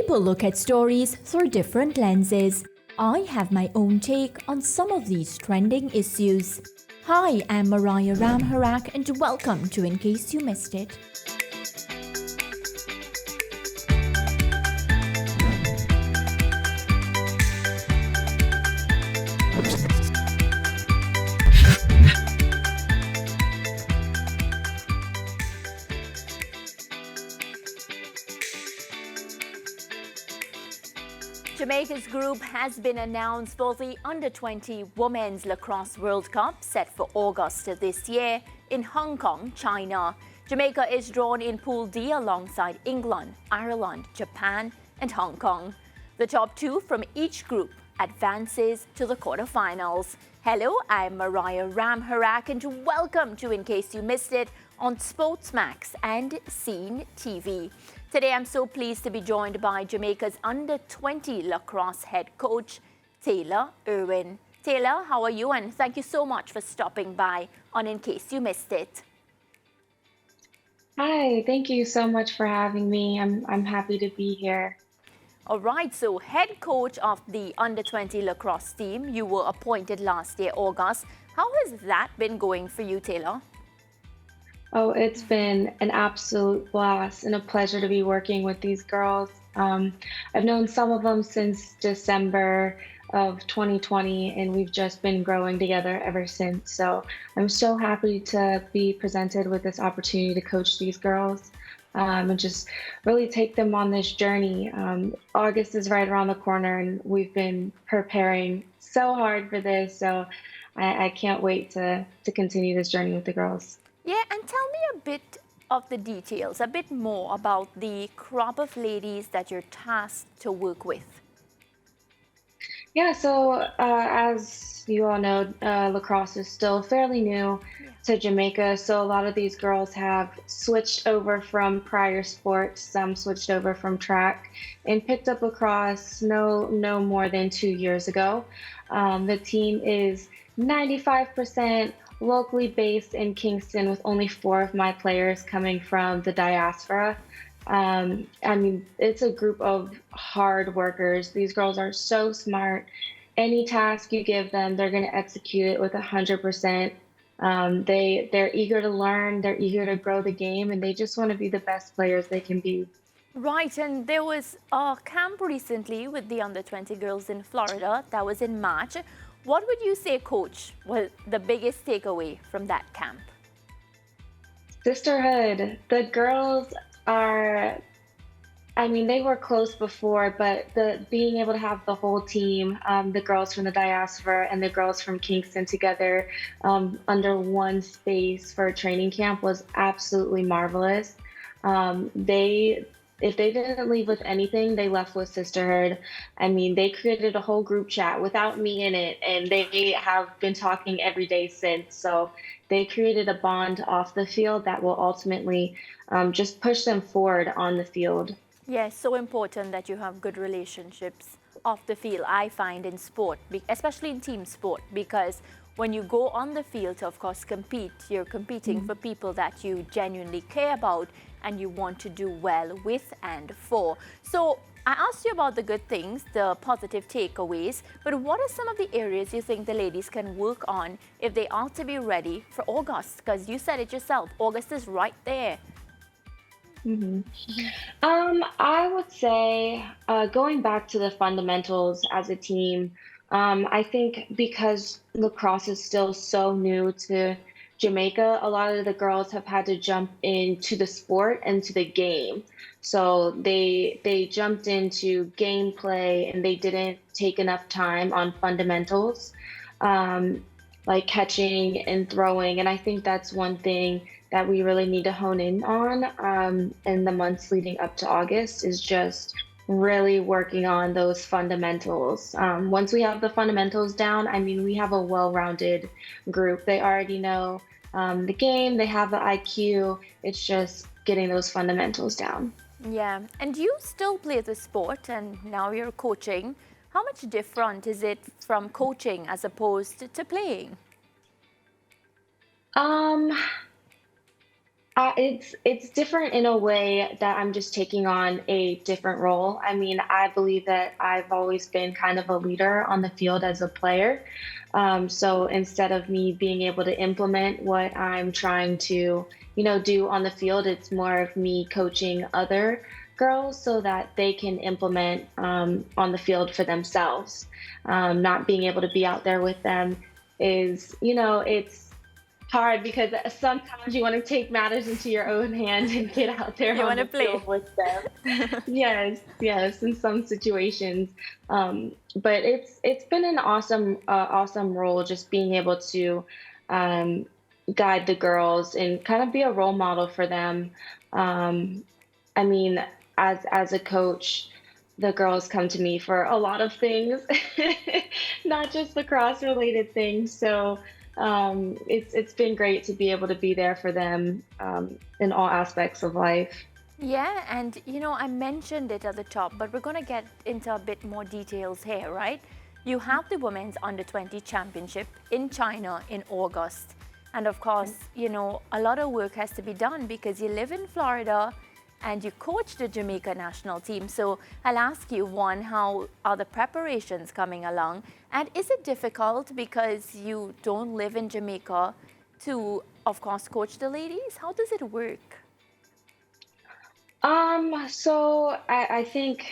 People look at stories through different lenses. I have my own take on some of these trending issues. Hi, I'm Mariah Ramharak and welcome to In Case You Missed It. Jamaica's group has been announced for the Under-20 Women's Lacrosse World Cup set for August of this year in Hong Kong, China. Jamaica is drawn in Pool D alongside England, Ireland, Japan and Hong Kong. The top two from each group advances to the quarterfinals. Hello, I'm Mariah Ramharak and welcome to In Case You Missed It on SportsMax and CEEN TV. Today, I'm so pleased to be joined by Jamaica's Under-20 Lacrosse head coach, Taylor Irwin. Taylor, how are you? And thank you so much for stopping by on In Case You Missed It. Hi, thank you so much for having me. I'm happy to be here. All right, so head coach of the Under-20 Lacrosse team, you were appointed last year, August. How has that been going for you, Taylor? Oh, it's been an absolute blast and a pleasure to be working with these girls. I've known some of them since December of 2020, and we've just been growing together ever since. So I'm so happy to be presented with this opportunity to coach these girls and just really take them on this journey. August is right around the corner, and we've been preparing so hard for this. So I can't wait to continue this journey with the girls. Yeah, and tell me a bit of the details, a bit more about the crop of ladies that you're tasked to work with. Yeah, so as you all know, lacrosse is still fairly new to Jamaica. So a lot of these girls have switched over from prior sports, some switched over from track and picked up lacrosse no more than 2 years ago. The team is 95% locally based in Kingston, with only 4 of my players coming from the diaspora. I mean, it's a group of hard workers. These girls are so smart. Any task you give them, they're going to execute it with 100%. They're eager to learn, they're eager to grow the game, and they just want to be the best players they can be. Right, and there was a camp recently with the Under-20 girls in Florida. That was in March. What would you say, Coach, was the biggest takeaway from that camp? Sisterhood. The girls are, I mean, they were close before, but being able to have the whole team, the girls from the diaspora and the girls from Kingston together under one space for a training camp was absolutely marvelous. If they didn't leave with anything, they left with Sisterhood. I mean, they created a whole group chat without me in it, and they have been talking every day since. So they created a bond off the field that will ultimately just push them forward on the field. Yes, so important that you have good relationships off the field, I find, in sport, especially in team sport, because when you go on the field to, of course, compete, you're competing for people that you genuinely care about and you want to do well with and for. So I asked you about the good things, the positive takeaways, but what are some of the areas you think the ladies can work on if they are to be ready for August? Because you said it yourself, August is right there. I would say going back to the fundamentals as a team, I think because lacrosse is still so new to Jamaica, a lot of the girls have had to jump into the sport and to the game. So they jumped into gameplay and they didn't take enough time on fundamentals, like catching and throwing. And I think that's one thing that we really need to hone in on in the months leading up to August, is just really working on those fundamentals. Once we have the fundamentals down, I mean, we have a well-rounded group. They already know the game, they have the IQ. It's just getting those fundamentals down. Yeah, and you still play the sport and now you're coaching. How much different is it from coaching as opposed to playing? It's different in a way that I'm just taking on a different role. I mean, I believe that I've always been kind of a leader on the field as a player. So instead of me being able to implement what I'm trying to, do on the field, it's more of me coaching other girls so that they can implement on the field for themselves. Not being able to be out there with them is, it's hard because sometimes you want to take matters into your own hand and get out there You on want to the play? field with them. Yes, in some situations. But it's been an awesome role just being able to um, guide the girls and kind of be a role model for them. Um, I mean, as a coach, the girls come to me for a lot of things, not just lacrosse related things. So it's been great to be able to be there for them in all aspects of life. Yeah, and I mentioned it at the top, but we're going to get into a bit more details here, right? You have the Women's Under 20 Championship in China in August. And of course, a lot of work has to be done because you live in Florida and you coach the Jamaica national team. So I'll ask you, one, how are the preparations coming along? And is it difficult because you don't live in Jamaica to, of course, coach the ladies? How does it work? So I think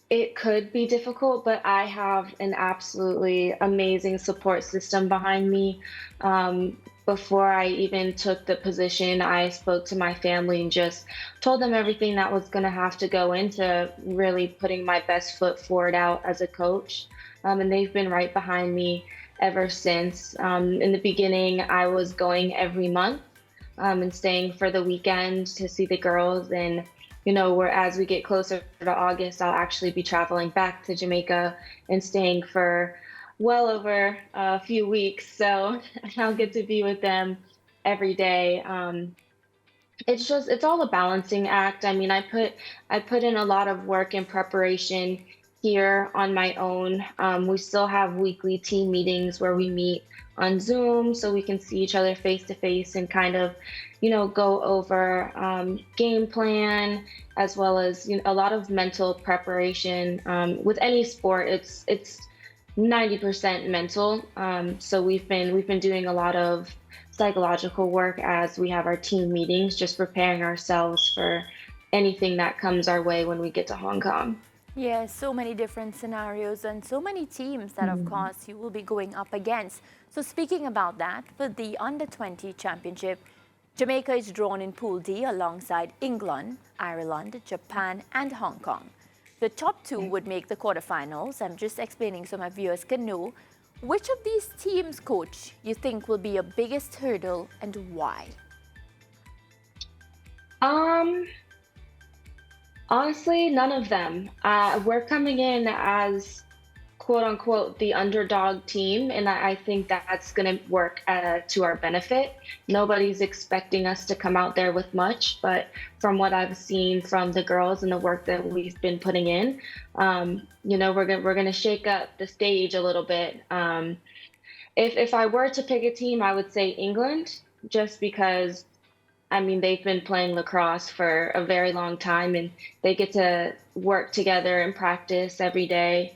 it could be difficult, but I have an absolutely amazing support system behind me. Before I even took the position, I spoke to my family and just told them everything that was going to have to go into really putting my best foot forward out as a coach. And they've been right behind me ever since. In the beginning, I was going every month and staying for the weekend to see the girls. And where as we get closer to August, I'll actually be traveling back to Jamaica and staying for well over a few weeks. So I'll get to be with them every day. It's all a balancing act. I mean, I put in a lot of work and preparation here on my own. We still have weekly team meetings where we meet on Zoom so we can see each other face to face and kind of, go over game plan as well as a lot of mental preparation. With any sport, it's 90% mental. So we've been doing a lot of psychological work as we have our team meetings, just preparing ourselves for anything that comes our way when we get to Hong Kong. Yeah, so many different scenarios and so many teams that, of course, you will be going up against. So speaking about that, for the Under 20 Championship, Jamaica is drawn in Pool D alongside England, Ireland, Japan, and Hong Kong. The top two would make the quarterfinals. I'm just explaining so my viewers can know. Which of these teams, coach, you think will be your biggest hurdle and why? Honestly, none of them. We're coming in as quote unquote the underdog team, and I think that's going to work to our benefit. Nobody's expecting us to come out there with much, but from what I've seen from the girls and the work that we've been putting in, we're gonna shake up the stage a little bit. If I were to pick a team, I would say England, just because I mean, they've been playing lacrosse for a very long time and they get to work together and practice every day.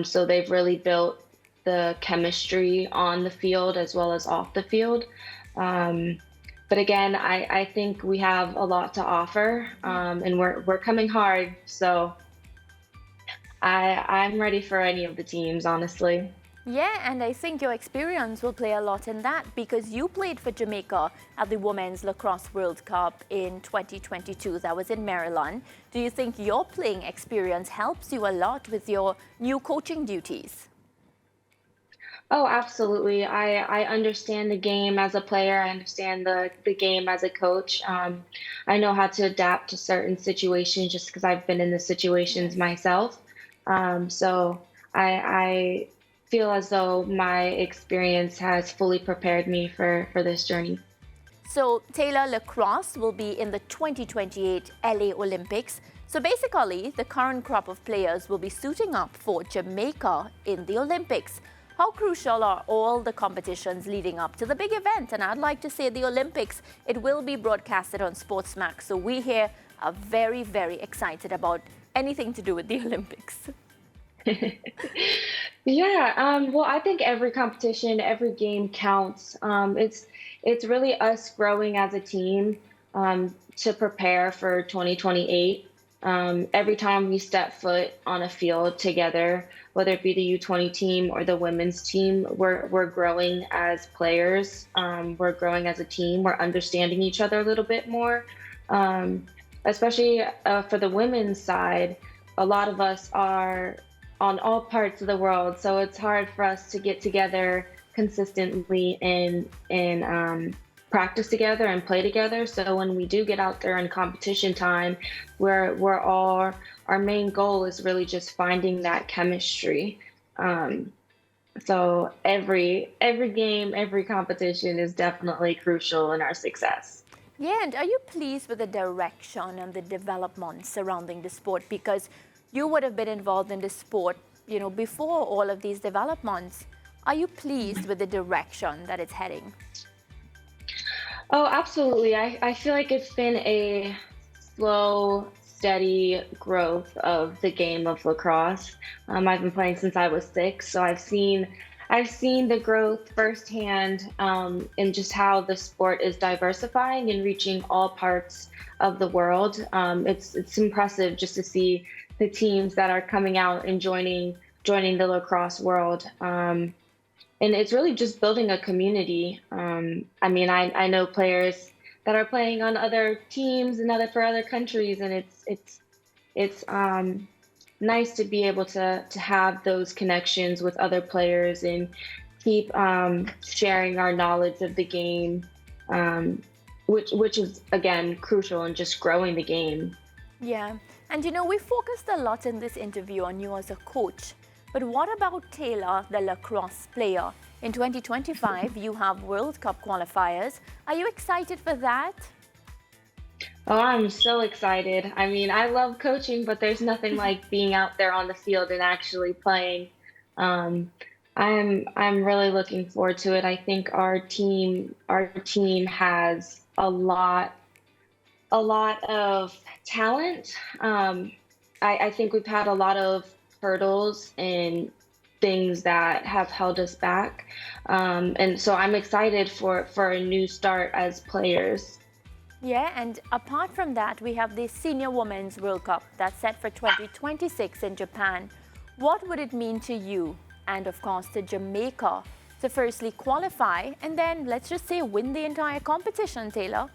So they've really built the chemistry on the field as well as off the field. But again, I think we have a lot to offer and we're coming hard. So I'm ready for any of the teams, honestly. Yeah, and I think your experience will play a lot in that because you played for Jamaica at the Women's Lacrosse World Cup in 2022. That was in Maryland. Do you think your playing experience helps you a lot with your new coaching duties? Oh, absolutely. I understand the game as a player. I understand the game as a coach. I know how to adapt to certain situations just because I've been in the situations myself. So I feel as though my experience has fully prepared me for this journey. So Taylor, lacrosse will be in the 2028 LA Olympics. So basically, the current crop of players will be suiting up for Jamaica in the Olympics. How crucial are all the competitions leading up to the big event? And I'd like to say the Olympics. It will be broadcasted on SportsMax. So we here are very, very excited about anything to do with the Olympics. Yeah, well, I think every competition, every game counts. It's really us growing as a team to prepare for 2028. Every time we step foot on a field together, whether it be the U20 team or the women's team, we're growing as players. We're growing as a team. We're understanding each other a little bit more, especially for the women's side. A lot of us are on all parts of the world, so it's hard for us to get together consistently and practice together and play together. So when we do get out there in competition time, we're all, our main goal is really just finding that chemistry. So every game, every competition is definitely crucial in our success. Yeah, and are you pleased with the direction and the development surrounding the sport? Because you would have been involved in the sport, before all of these developments. Are you pleased with the direction that it's heading? Oh, absolutely. I feel like it's been a slow, steady growth of the game of lacrosse. I've been playing since I was 6, so I've seen the growth firsthand in just how the sport is diversifying and reaching all parts of the world. It's impressive just to see the teams that are coming out and joining the lacrosse world. And it's really just building a community. I mean, I know players that are playing on other teams and for other countries, and it's nice to be able to have those connections with other players and keep sharing our knowledge of the game, which is again crucial in just growing the game. Yeah, and we focused a lot in this interview on you as a coach. But what about Taylor, the lacrosse player? In 2025, you have World Cup qualifiers. Are you excited for that? Oh, I'm so excited. I mean, I love coaching, but there's nothing like being out there on the field and actually playing. I'm really looking forward to it. I think our team has a lot of talent. I think we've had a lot of hurdles and things that have held us back. And so I'm excited for a new start as players. Yeah, and apart from that, we have the Senior Women's World Cup that's set for 2026 in Japan. What would it mean to you and, of course, to Jamaica to firstly qualify and then, let's just say, win the entire competition, Taylor?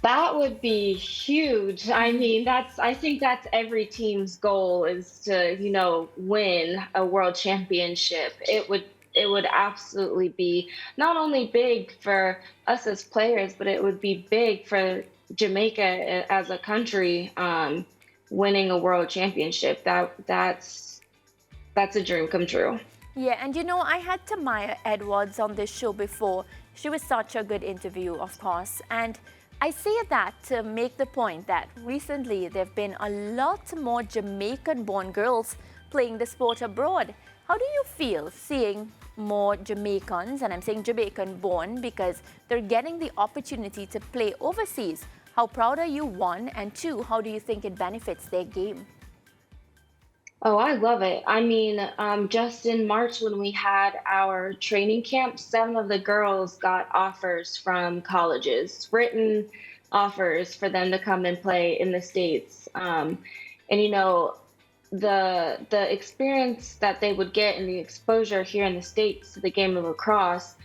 That would be huge. I mean, I think that's every team's goal is to, win a world championship. It would absolutely be not only big for us as players, but it would be big for Jamaica as a country, winning a world championship. That's a dream come true. Yeah, and I had Mariah Edwards on this show before. She was such a good interview, of course, and I say that to make the point that recently there have been a lot more Jamaican-born girls playing the sport abroad. How do you feel seeing more Jamaicans, and I'm saying Jamaican-born because they're getting the opportunity to play overseas? How proud are you, one, and two, how do you think it benefits their game? Oh, I love it. I mean, just in March when we had our training camp, 7 of the girls got offers from colleges, written offers for them to come and play in the States. And the experience that they would get and the exposure here in the States to the game of lacrosse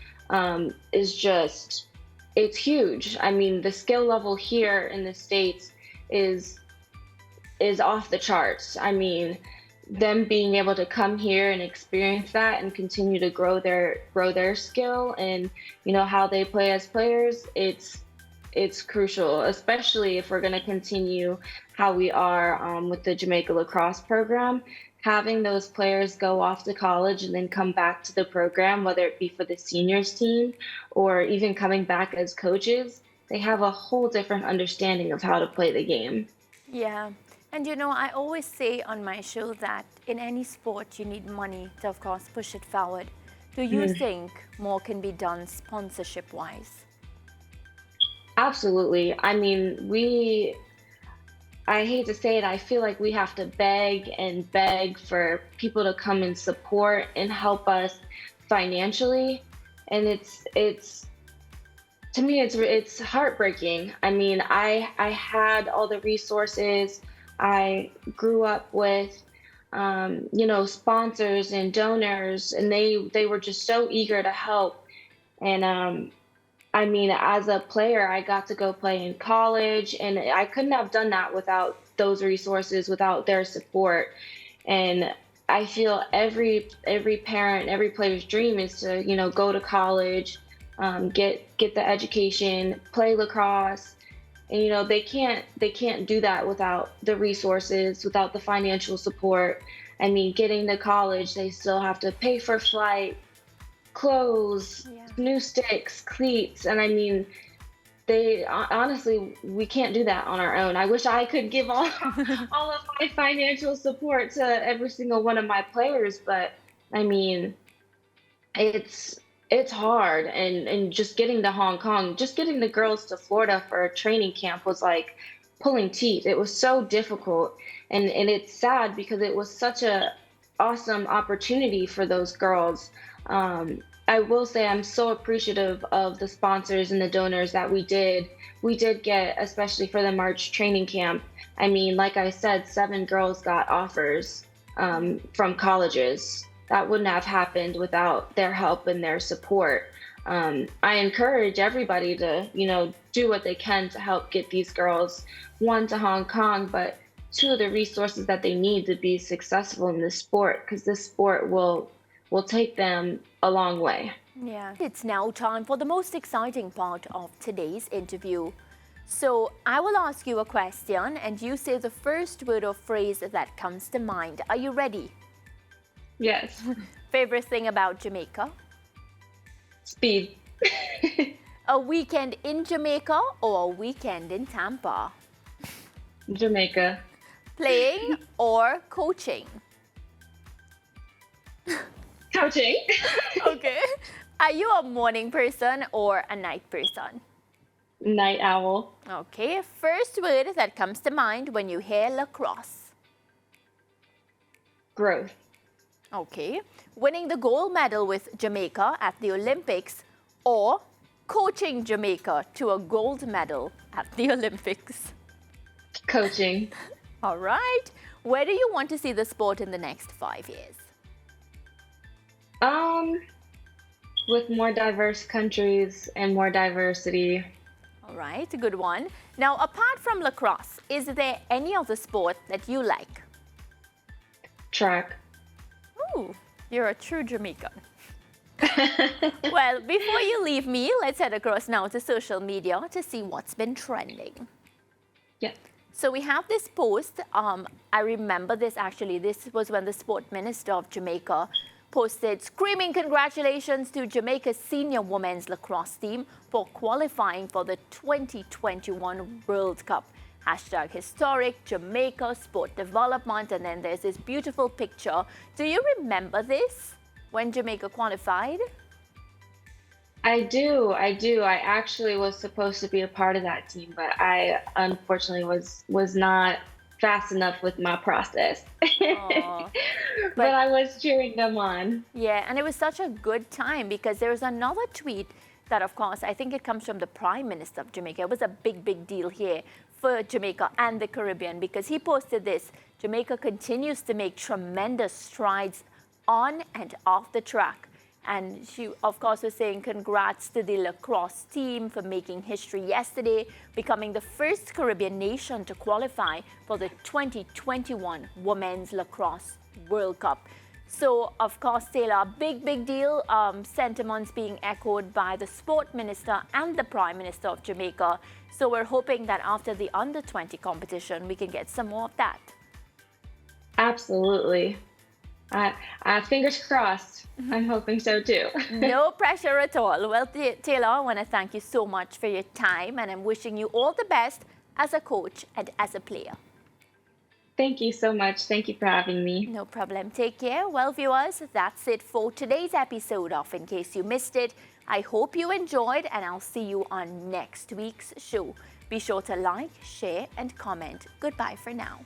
it's huge. I mean, the skill level here in the States is off the charts. I mean, them being able to come here and experience that and continue to grow their skill and how they play as players, it's crucial, especially if we're going to continue how we are with the Jamaica lacrosse program. Having those players go off to college and then come back to the program, whether it be for the seniors team or even coming back as coaches, they have a whole different understanding of how to play the game. Yeah. And you know, I always say on my show that in any sport you need money to, of course, push it forward. Do you think more can be done sponsorship-wise? Absolutely. I mean, I hate to say it, I feel like we have to beg and beg for people to come and support and help us financially. And it's to me, it's heartbreaking. I mean, I had all the resources. I grew up with, sponsors and donors, and they were just so eager to help. And I mean, as a player, I got to go play in college, and I couldn't have done that without those resources, without their support. And I feel every parent, every player's dream is to, go to college, get the education, play lacrosse, and they can't do that without the resources, without the financial support. I mean, getting to college, they still have to pay for flight, clothes, new sticks, cleats, and I mean, they honestly, we can't do that on our own. I wish I could give all of my financial support to every single one of my players, but I mean, it's hard, and just getting to Hong Kong, just getting the girls to Florida for a training camp was like pulling teeth. It was so difficult, and it's sad because it was such a awesome opportunity for those girls. I will say I'm so appreciative of the sponsors and the donors that we did get, especially for the March training camp. I mean, like I said, 7 girls got offers from colleges. That wouldn't have happened without their help and their support. I encourage everybody to, do what they can to help get these girls, 1, to Hong Kong, but 2, the resources that they need to be successful in this sport, because this sport will take them a long way. Yeah. It's now time for the most exciting part of today's interview. So I will ask you a question and you say the first word or phrase that comes to mind. Are you ready? Yes. Favorite thing about Jamaica? Speed. A weekend in Jamaica or a weekend in Tampa? Jamaica. Playing or coaching? Coaching. Okay. Are you a morning person or a night person? Night owl. Okay. First word that comes to mind when you hear lacrosse? Growth. Okay. Winning the gold medal with Jamaica at the Olympics or coaching Jamaica to a gold medal at the Olympics? Coaching. All right. Where do you want to see the sport in the next 5 years? With more diverse countries and more diversity. All right, a good one. Now, apart from lacrosse, is there any other sport that you like? Track. Ooh, you're a true Jamaican. Well, before you leave me, let's head across now to social media to see what's been trending. Yeah. So we have this post. I remember this actually. This was when the sport minister of Jamaica posted screaming congratulations to Jamaica's senior women's lacrosse team for qualifying for the 2021 World Cup. Hashtag historic Jamaica sport development. And then there's this beautiful picture. Do you remember this when Jamaica qualified? I do. I actually was supposed to be a part of that team, but I unfortunately was not fast enough with my process. But I was cheering them on. Yeah, and it was such a good time because there was another tweet that, of course, I think it comes from the Prime Minister of Jamaica. It was a big deal here for Jamaica and the Caribbean because he posted this: Jamaica continues to make tremendous strides on and off the track. And she, of course, was saying congrats to the lacrosse team for making history yesterday, becoming the first Caribbean nation to qualify for the 2021 Women's Lacrosse World Cup. So, of course, Taylor, big deal. Sentiments being echoed by the sport minister and the Prime Minister of Jamaica. So we're hoping that after the under-20 competition, we can get some more of that. Absolutely. Fingers crossed. I'm hoping so too. No pressure at all. Well, Taylor, I want to thank you so much for your time, and I'm wishing you all the best as a coach and as a player. Thank you so much. Thank you for having me. No problem. Take care. Well, viewers, that's it for today's episode of In Case You Missed It. I hope you enjoyed, and I'll see you on next week's show. Be sure to like, share, and comment. Goodbye for now.